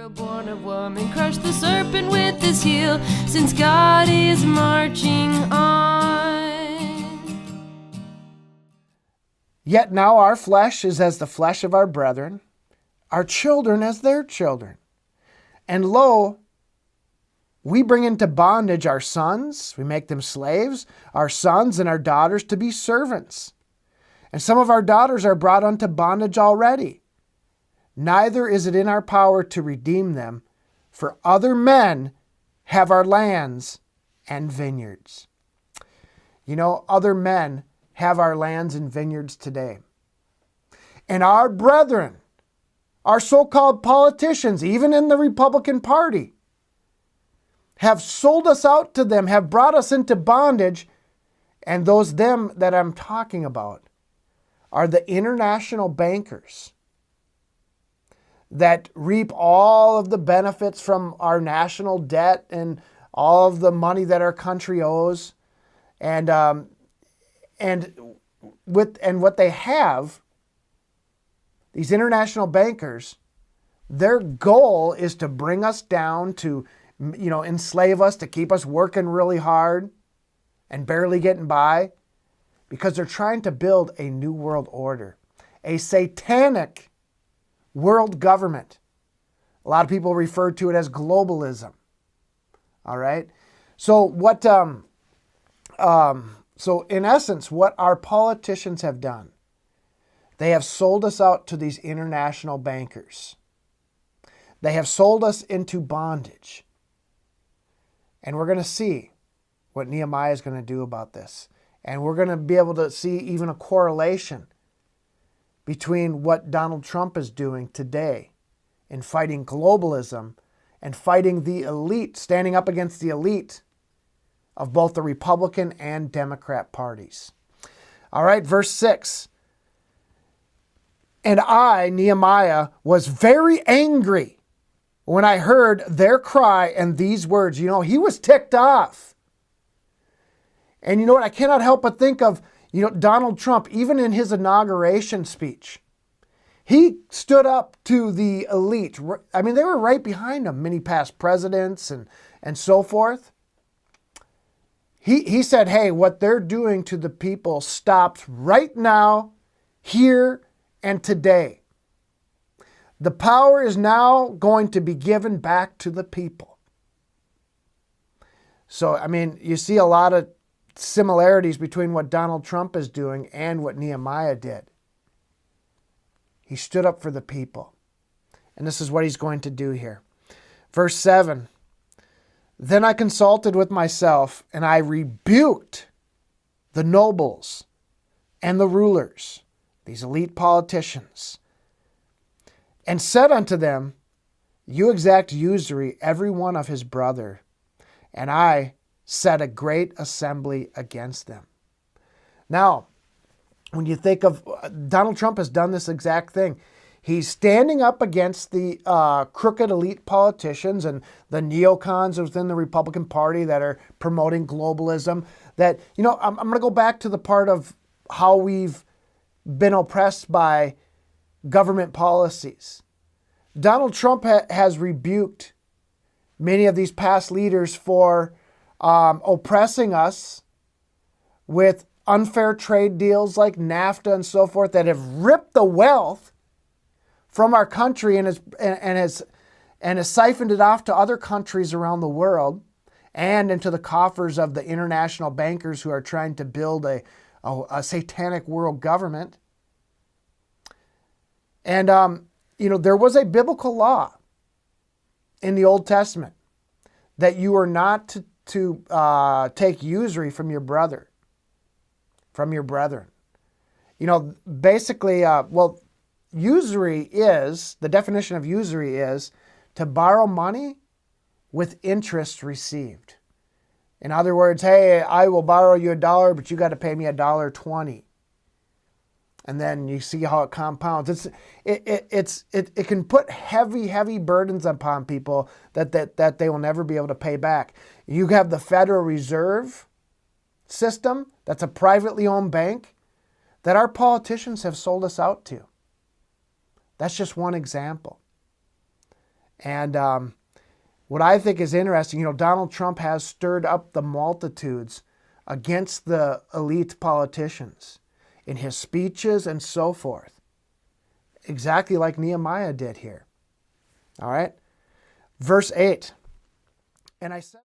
hero born of woman, crush the serpent with his heel, since God is marching on. Yet now our flesh is as the flesh of our brethren, our children as their children. And lo, we bring into bondage our sons, we make them slaves, our sons and our daughters to be servants. And some of our daughters are brought unto bondage already. Neither is it in our power to redeem them, for other men have our lands and vineyards. You know, other men have our lands and vineyards today. And our brethren, our so-called politicians, even in the Republican Party, have sold us out to them, have brought us into bondage. And those them that I'm talking about are the international bankers that reap all of the benefits from our national debt and all of the money that our country owes. And what they have, these international bankers, their goal is to bring us down, to, enslave us, to keep us working really hard and barely getting by, because they're trying to build a new world order, a satanic world government. A lot of people refer to it as globalism. All right. So so in essence, what our politicians have done, they have sold us out to these international bankers. They have sold us into bondage. And we're going to see what Nehemiah is going to do about this. And we're going to be able to see even a correlation between what Donald Trump is doing today in fighting globalism and fighting the elite, standing up against the elite of both the Republican and Democrat parties. All right, verse 6. And I, Nehemiah, was very angry when I heard their cry and these words. You know, he was ticked off. And you know what? I cannot help but think of, Donald Trump, even in his inauguration speech. He stood up to the elite. I mean, they were right behind him, many past presidents and so forth. He said, hey, what they're doing to the people stops right now, here, and today. The power is now going to be given back to the people. So, I mean, you see a lot of similarities between what Donald Trump is doing and what Nehemiah did. He stood up for the people. And this is what he's going to do here. Verse 7. Then I consulted with myself, and I rebuked the nobles and the rulers, these elite politicians, and said unto them, you exact usury every one of his brother, and I set a great assembly against them. Now, when you think of Donald Trump has done this exact thing. He's standing up against the crooked elite politicians and the NeoCons within the Republican Party that are promoting globalism. That, I'm going to go back to the part of how we've been oppressed by government policies. Donald Trump has rebuked many of these past leaders for oppressing us with unfair trade deals like NAFTA and so forth that have ripped the wealth from our country and has siphoned it off to other countries around the world and into the coffers of the international bankers who are trying to build a satanic world government. And, there was a biblical law in the Old Testament that you are not to take usury from your brother, from your brethren. Basically, usury is, the definition of usury is to borrow money with interest received. In other words, hey, I will borrow you $1, but you got to pay me $1.20. And then you see how it compounds. It can put heavy burdens upon people that they will never be able to pay back. You have the Federal Reserve System, that's a privately owned bank that our politicians have sold us out to. That's just one example. And what I think is interesting, Donald Trump has stirred up the multitudes against the elite politicians in his speeches and so forth. Exactly like Nehemiah did here. All right? Verse 8. And I said...